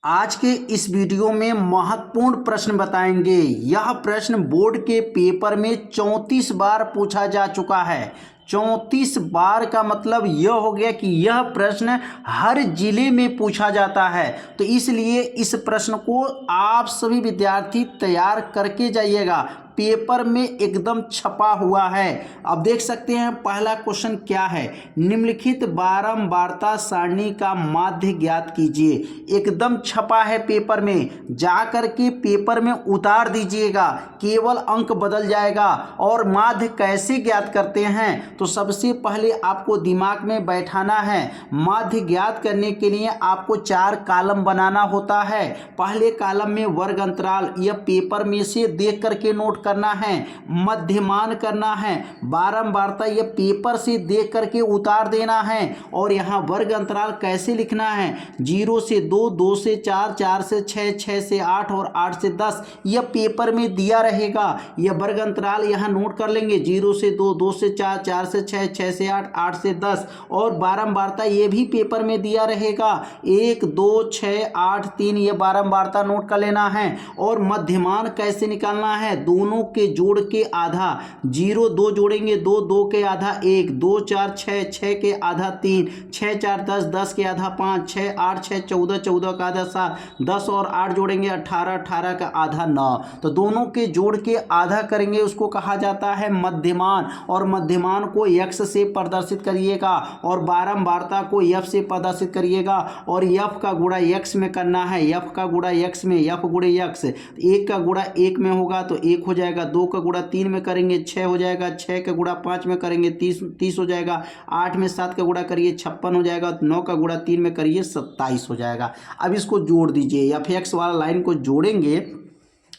आज के इस वीडियो में महत्वपूर्ण प्रश्न बताएंगे। यह प्रश्न बोर्ड के पेपर में 34 बार पूछा जा चुका है। 34 बार का मतलब यह हो गया कि यह प्रश्न हर जिले में पूछा जाता है। तो इसलिए इस प्रश्न को आप सभी विद्यार्थी तैयार करके जाइएगा। पेपर में एकदम छपा हुआ है। अब देख सकते हैं पहला क्वेश्चन क्या है। निम्नलिखित बारंबारता सारणी का माध्य ज्ञात कीजिए। एकदम छपा है पेपर में, जा करके पेपर में उतार दीजिएगा, केवल अंक बदल जाएगा। और माध्य कैसे ज्ञात करते हैं, तो सबसे पहले आपको दिमाग में बैठाना है। माध्य ज्ञात करने के लिए आपको 4 कॉलम बनाना होता है। पहले कॉलम में वर्ग अंतराल, यह पेपर में से देख करके नोट करना है। मध्यमान करना है, बारंबारता यह पेपर से देख करके उतार देना है। और यहाँ वर्ग अंतराल कैसे लिखना है, 0 से 2, 2 से 4, 4 से 6, 6 से 8 और 8 से 10, यह पेपर में दिया रहेगा। यह वर्ग अंतराल यहाँ नोट कर लेंगे, 0 से 2, 2 से 4, 4 से 6, 6 से 8, 8 से 10। और बारंबारता ये भी पेपर में दिया रहेगा, 1, 2, 6, 8, 3, ये बारंबारता नोट कर लेना है। और मध्यमान कैसे निकालना है, दोनों के जोड़ के आधा, 0 2 जोड़ेंगे 2, 2 के आधा 1, 2 4 6, 6 के आधा 3, 6 4 10, 10 के आधा 5, 6 8 6 14, 14 का आधा 7, 10 और 8 जोड़ेंगे 18, 18 का आधा 9। तो दोनों के जोड़ के आधा करेंगे, उसको कहा जाता है मध्यमान। और मध्यमान को x से प्रदर्शित करिएगा और बारंबारता को f से प्रदर्शित करिएगा। और f का गुणा x में करना है, f का गुणा x में, f गुणे x, 1 का गुणा 1 में होगा तो 1 हो जाएगा, 2 का गुणा 3 में करेंगे 6 हो जाएगा, 6 का गुणा 5 में करेंगे 30 हो जाएगा, 8 में 7 का गुणा करिए 56 हो जाएगा, 9 का गुणा 3 में करिए 27 हो जाएगा। अब इसको जोड़ दीजिए, या फिर x वाला लाइन को जोड़ेंगे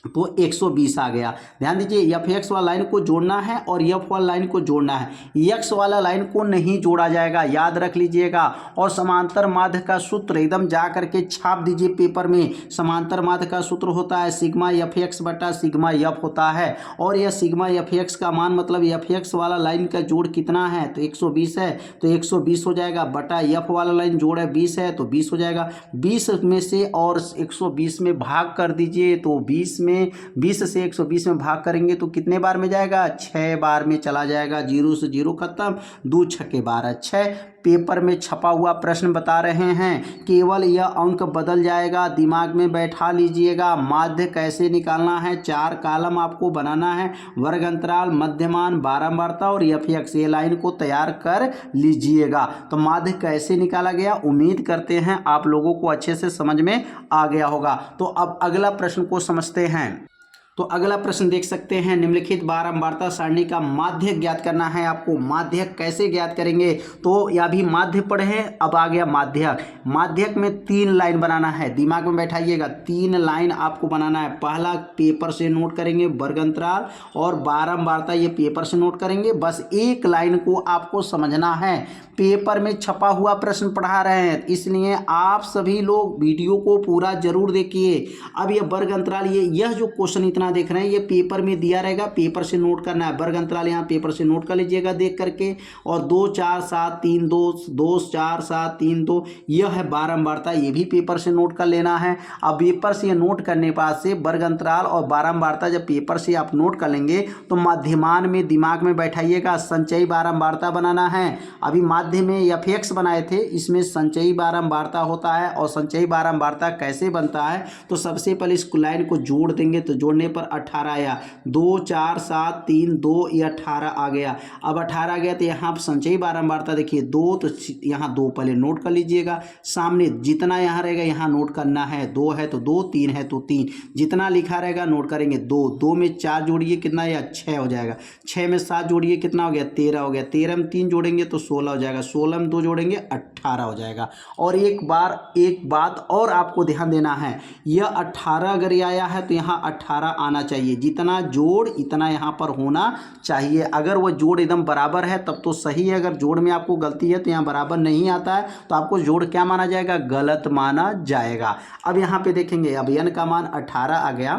तो 120 आ गया। ध्यान दीजिए, एफ एक्स वाला लाइन को जोड़ना है और एफ वाला लाइन को जोड़ना है, एक्स वाला लाइन को नहीं जोड़ा जाएगा, याद रख लीजिएगा। और समांतर माध्य का सूत्र एकदम जा करके छाप दीजिए पेपर में। समांतर माध्य का सूत्र होता है सिग्मा एफ एक्स बटा सिग्मा एफ होता है। और यह सिग्मा एफ एक्स का मान मतलब एफ एक्स वाला लाइन का जोड़ कितना है, तो 120 है, तो 120 हो जाएगा, बटा एफ वाला लाइन जोड़ है 20 है तो 20 हो जाएगा। 20 में से और 120 में भाग कर दीजिए, तो 20 से 120 में भाग करेंगे तो कितने बार में जाएगा, 6 बार में चला जाएगा। 0 से 0 खत्म, 2 छक्के 12, 6। पेपर में छपा हुआ प्रश्न बता रहे हैं, केवल यह अंक बदल जाएगा, दिमाग में बैठा लीजिएगा। माध्य कैसे निकालना है, 4 कॉलम आपको बनाना है, वर्ग अंतराल, मध्यमान, बारंबारता और एफ एक्स, ये लाइन को तैयार कर लीजिएगा। तो माध्य कैसे निकाला गया, उम्मीद करते हैं आप लोगों को अच्छे से समझ में आ गया होगा। तो अब अगला प्रश्न को समझते हैं। तो अगला प्रश्न देख सकते हैं, निम्नलिखित बारंबारता सारणी का माध्य ज्ञात करना है आपको। माध्य कैसे ज्ञात करेंगे, तो या भी माध्य पढ़े, अब आ गया माध्यक। माध्यक में 3 लाइन बनाना है, दिमाग में बैठाइएगा, 3 लाइन आपको बनाना है। पहला पेपर से नोट करेंगे वर्ग अंतराल और बारंबारता, ये पेपर से नोट करेंगे। बस एक लाइन को आपको समझना है, पेपर में छपा हुआ प्रश्न पढ़ा रहे हैं, इसलिए आप सभी लोग वीडियो को पूरा जरूर देखिए। अब ये वर्ग अंतराल, यह जो क्वेश्चन इतना देख रहे हैं ये पेपर में दिया रहेगा, पेपर से नोट करना है। वर्ग अंतराल यहाँ पेपर से नोट कर लीजिएगा देख करके। और 2 4 7 3 2, 2 4 7 3 2, यह है बारंबारता, ये भी पेपर से नोट कर लेना है। अब पेपर से नोट करने के बाद से वर्ग अंतराल और बारंबारता जब पेपर से आप नोट कर लेंगे तो मध्यमान में दिमाग में बैठाइएगा, संचयी बारंबारता बनाना है। अभी माध्य में एफ एक्स बनाए थे, इसमें संचयी बारंबारता होता है। और संचयी बारंबारता कैसे बनता है, तो सबसे पहले इस लाइन को जोड़ देंगे, तो जोड़ने पर 18 आया, 2 4 7 3 2, ये 18 आ गया। अब 18 आ गया तो यहाँ संचयी बारंबारता देखिए 2, तो यहाँ 2 पहले नोट कर लीजिएगा, सामने जितना यहाँ रहेगा यहाँ नोट करना है, 2 है तो 2, 3 है तो 3, जितना लिखा रहेगा नोट करेंगे। 2 2 में 4 जोड़िए कितना, या 6 हो जाएगा, 6 में 7 जोड़िए कितना हो गया, 13 हो गया, 13 में 3 जोड़ेंगे तो 16 हो जाएगा, 16 में 2 जोड़ेंगे 18 हो जाएगा। और एक बात और आपको ध्यान देना है, यह 18 अगर आया है तो यहाँ 18 आना चाहिए, जितना जोड़ इतना यहाँ पर होना चाहिए। अगर वह जोड़ एकदम बराबर है तब तो सही है, अगर जोड़ में आपको गलती है तो यहाँ बराबर नहीं आता है तो आपको जोड़ क्या माना जाएगा, गलत माना जाएगा। अब यहाँ पे देखेंगे, अब n का मान 18 आ गया,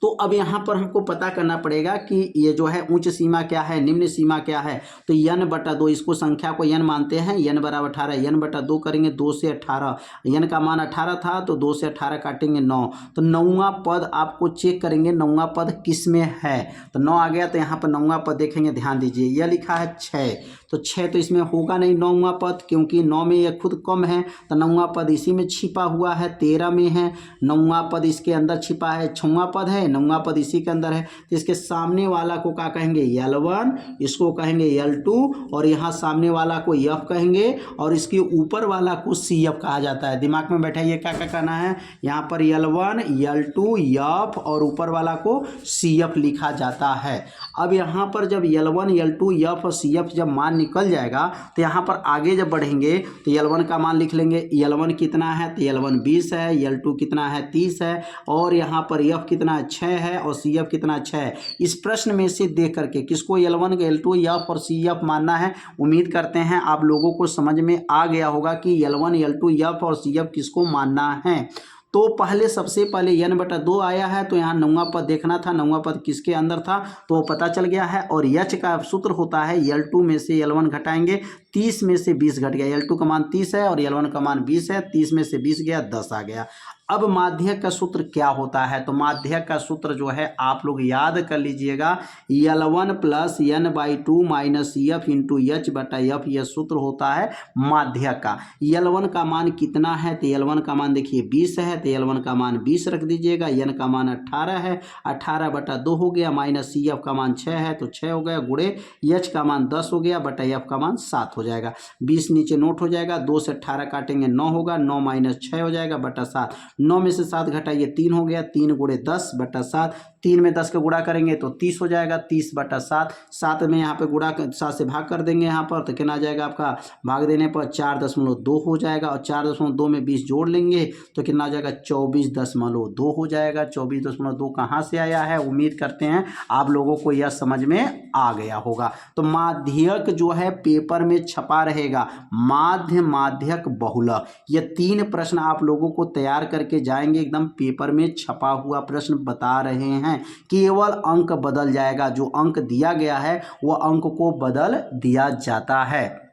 तो अब यहाँ पर हमको पता करना पड़ेगा कि ये जो है उच्च सीमा क्या है, निम्न सीमा क्या है। तो n/2, इसको संख्या को n मानते हैं, n बराबर 18, n/2 करेंगे 2 से 18, n का मान 18 था तो 2 से 18 काटेंगे 9। तो 9वां पद आपको चेक करेंगे 9वां पद किस में है। तो 9 आ गया, तो यहाँ पर 9वां पद देखेंगे, ध्यान दीजिए, यह लिखा है 6, तो 6 तो इसमें होगा नहीं 9वां पद, क्योंकि 9 में यह खुद कम है। तो 9वां पद इसी में छिपा हुआ है, 13 में है, 9वां पद इसके अंदर छिपा है, 6वां पद है, 9वां पद इसी के अंदर है। तो इसके सामने वाला को क्या कहेंगे, L1, इसको कहेंगे L2, और यहाँ सामने वाला को F कहेंगे, और इसके ऊपर वाला को CF कहा जाता है। दिमाग में बैठाइए क्या क्या करना है, यहाँ पर L1, L2, F और ऊपर वाला को CF लिखा जाता है। अब यहाँ पर जब L1, L2, F और CF जब मान निकल जाएगा, तो यहाँ पर आगे जब बढ़ेंगे तो L1 का मान लिख लेंगे, L1 कितना है, तो L1 20 है, L2 कितना है 30 है, और यहाँ पर F कितना है 6 है, और CF कितना 6 है। इस प्रश्न में से देख करके किसको L1, L2, F और CF मानना है। उम्मीद करते हैं आप लोगों को समझ में आ गया होगा कि L1, L2, F और CF किसको मानना है। तो पहले सबसे पहले n/2 आया है, तो यहाँ 9वां पद देखना था, 9वां पद किसके अंदर था, तो वो पता चल गया है। और H का सूत्र होता है L2 में से L1 घटाएंगे, 30 में से 20 घट गया, L2 का मान 30 है और L1 का मान 20 है, 30 में से 20 गया, 10 आ गया। अब माध्यक का सूत्र क्या होता है, तो माध्यक का सूत्र जो है आप लोग याद कर लीजिएगा, L1 + n/2 - CF × H/F, यह सूत्र होता है माध्यक का। L1 का मान कितना है, तो L1 का मान देखिए 20 है, तो L1 का मान 20 रख दीजिएगा, n का मान 18 है, 18/2 हो गया, माइनस CF का मान 6 है तो 6 हो गया, गुणे H का मान 10 हो गया, बटा F का मान 7 हो जाएगा। 20 नीचे नोट हो जाएगा, 2 से 18 काटेंगे 9 होगा, 9 - 6 हो जाएगा, बटा 7। 9 में से 7 घटाइए 3 हो गया, 3 × 10/7, 3 में 10 का गुणा करेंगे तो 30 हो जाएगा, 30/7। 7 में यहाँ पे गुणा 7 से भाग कर देंगे यहाँ पर, तो कितना आ जाएगा आपका, भाग देने पर 4.2 हो जाएगा, और 4.2 में 20 जोड़ लेंगे तो कितना आ जाएगा, 24.2 हो जाएगा। 24.2 कहाँ से आया है, उम्मीद करते हैं आप लोगों को यह समझ में आ गया होगा। तो माध्यक जो है पेपर में छपा रहेगा, माध्य, माध्यक, बहुलक, ये 3 प्रश्न आप लोगों को तैयार करके जाएंगे, एकदम पेपर में छपा हुआ प्रश्न बता रहे हैं। केवल अंक बदल जाएगा, जो अंक दिया गया है वह अंक को बदल दिया जाता है।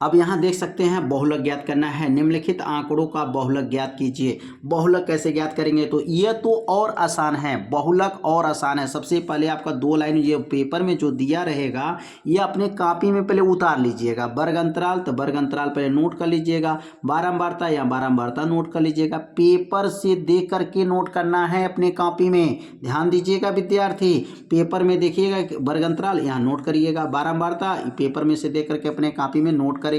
अब यहाँ देख सकते हैं बहुलक ज्ञात करना है, निम्नलिखित आंकड़ों का बहुलक ज्ञात कीजिए। बहुलक कैसे ज्ञात करेंगे, तो ये तो और आसान है, बहुलक और आसान है। सबसे पहले आपका 2 लाइन ये पेपर में जो दिया रहेगा ये अपने कॉपी में पहले उतार लीजिएगा। वर्ग अंतराल, तो वर्ग अंतराल पहले नोट कर लीजिएगा, बारंबारता या बारंबारता नोट कर लीजिएगा। पेपर से देख करके नोट करना है अपने कॉपी में, ध्यान दीजिएगा विद्यार्थी। पेपर में देखिएगा वर्ग अंतराल, यहाँ नोट करिएगा, बारंबारता पेपर में से देख करके अपने कॉपी में नोट करेंगे।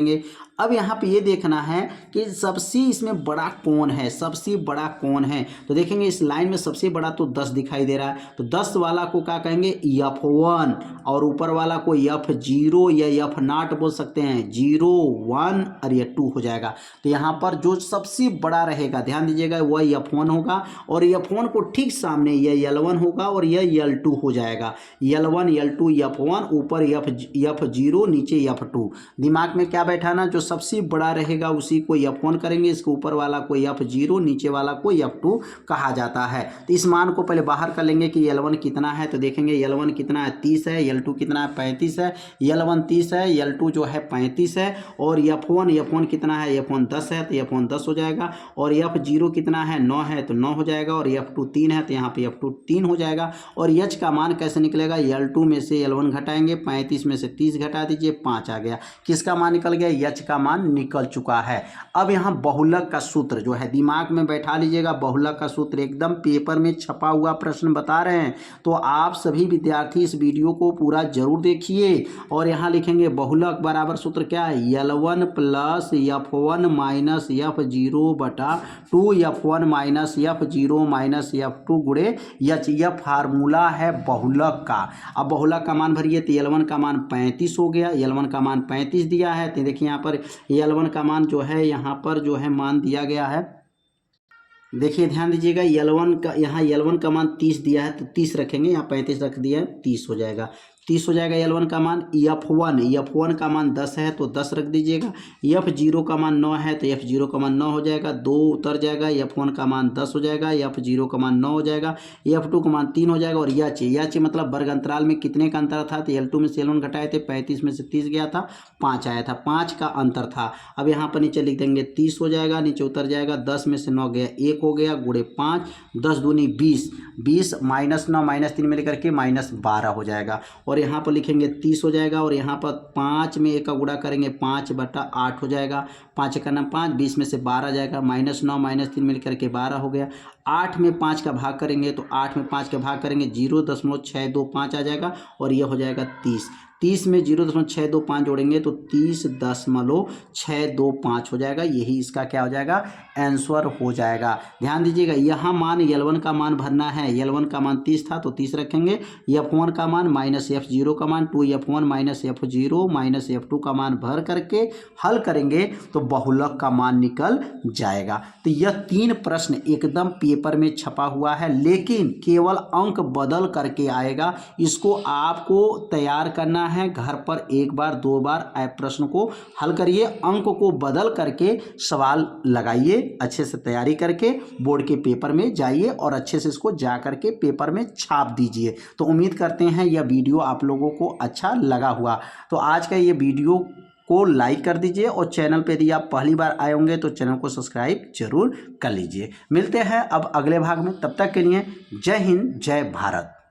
अब यहाँ पे ये देखना है कि सबसे इसमें बड़ा कौन है, सबसे बड़ा कौन है। तो देखेंगे इस लाइन में सबसे बड़ा तो 10 दिखाई दे रहा है, तो 10 वाला को क्या कहेंगे, F1, और ऊपर वाला को F0 या F0 बोल सकते हैं, 0, 1 और ये 2 हो जाएगा। तो यहाँ पर जो सबसे बड़ा रहेगा, ध्यान दीजिएगा, वह F1 होगा, और F1 को ठीक सामने यह L1 होगा और यह L2 हो जाएगा। L1, L2, F1, ऊपर F0, नीचे F2। दिमाग में क्या बैठाना, जो सबसे बड़ा रहेगा उसी को F1 करेंगे, इसके ऊपर वाला को F0, नीचे वाला को F2 कहा जाता है। तो इस मान को पहले बाहर कर लेंगे कि L1 कितना है, तो देखेंगे L1 कितना है 30 है, L2 कितना है 35 है, L1 30 है, L2 जो है 35 है, और F1 कितना है, F1 10 है, तो F1 10 हो जाएगा, और F0 कितना है 9 है, तो 9 हो जाएगा, और F2 3 है, तो यहाँ पे F2 3 हो जाएगा। और H का मान कैसे निकलेगा, L2 में से L1 घटाएंगे, 35 में से 30 घटा दीजिए, 5 आ गया। किसका मान निकल गया, H का मान निकल चुका है। अब यहाँ बहुलक का सूत्र जो है दिमाग में बैठा लीजिएगा, बहुलक का सूत्र एकदम पेपर में छपा हुआ प्रश्न बता रहे हैं, तो आप सभी विद्यार्थी इस वीडियो को पूरा जरूर देखिए। और यहाँ लिखेंगे बहुलक बराबर सूत्र क्या है, L1 + F1 - F0/2, F1 - F0 - F2 गुणे H, यह फार्मूला है बहुलक का। अब बहुलक का मान भरिए, तो L1 का मान 35 हो गया, L1 का मान 35 दिया है, तो देखिए यहाँ पर L1 का मान जो है, यहाँ पर जो है मान दिया गया है, देखिए ध्यान दीजिएगा, L1 का यहाँ L1 का मान 30 दिया है, तो 30 रखेंगे, यहाँ 35 रख दिया है, 30 हो जाएगा। 30 हो जाएगा L1 का मान। F1 का मान 10 है तो 10 रख दीजिएगा। F0 का मान 9 है तो F0 का मान 9 हो जाएगा, 2 उतर जाएगा, F1 का मान 10 हो जाएगा, F0 का मान 9 हो जाएगा, F2 का मान 3 हो जाएगा। और यह मतलब वर्ग अंतराल में कितने का अंतर था, तो L2 में से L1 घटाए थे, 35 में से 30 गया था, 5 आया था, 5 का अंतर था। अब यहाँ पर नीचे लिख देंगे 30 हो जाएगा, नीचे उतर जाएगा, 10 में से 9 गया, 1 हो गया, गुणे 5, 10 दूनी 20, 20 माइनस 9 माइनस 3 मिल करके -12 हो जाएगा। और यहाँ पर लिखेंगे 30 हो जाएगा, और यहाँ पर 5 में 1 का गुणा करेंगे 5/8 हो जाएगा, 5 का नाम 5, 20 में से 12 जाएगा, -9 -3 मिल करके 12 हो गया। 8 में 5 का भाग करेंगे तो 8 में 5 का भाग करेंगे 0.625 आ जाएगा, और यह हो जाएगा 30। 30 में 0.625 जोड़ेंगे तो 30.625 हो जाएगा। यही इसका क्या हो जाएगा, आंसर हो जाएगा। ध्यान दीजिएगा, यहाँ मान L1 का मान भरना है। L1 का मान 30 था तो 30 रखेंगे। F1 का मान माइनस F0 का मान 2F1 minus F0 minus F2 का मान भर करके हल करेंगे तो बहुलक का मान निकल जाएगा। तो यह 3 प्रश्न एकदम पेपर में छपा हुआ है, लेकिन केवल अंक बदल करके आएगा। इसको आपको तैयार करना है, घर पर 1 बार 2 बार प्रश्न को हल करिए, अंक को बदल करके सवाल लगाइए, अच्छे से तैयारी करके बोर्ड के पेपर में जाइए और अच्छे से इसको जा करके पेपर में छाप दीजिए। तो उम्मीद करते हैं यह वीडियो आप लोगों को अच्छा लगा हुआ। तो आज का ये वीडियो को लाइक कर दीजिए, और चैनल पे यदि आप पहली बार आए होंगे तो चैनल को सब्सक्राइब जरूर कर लीजिए। मिलते हैं अब अगले भाग में, तब तक के लिए जय हिंद, जय भारत।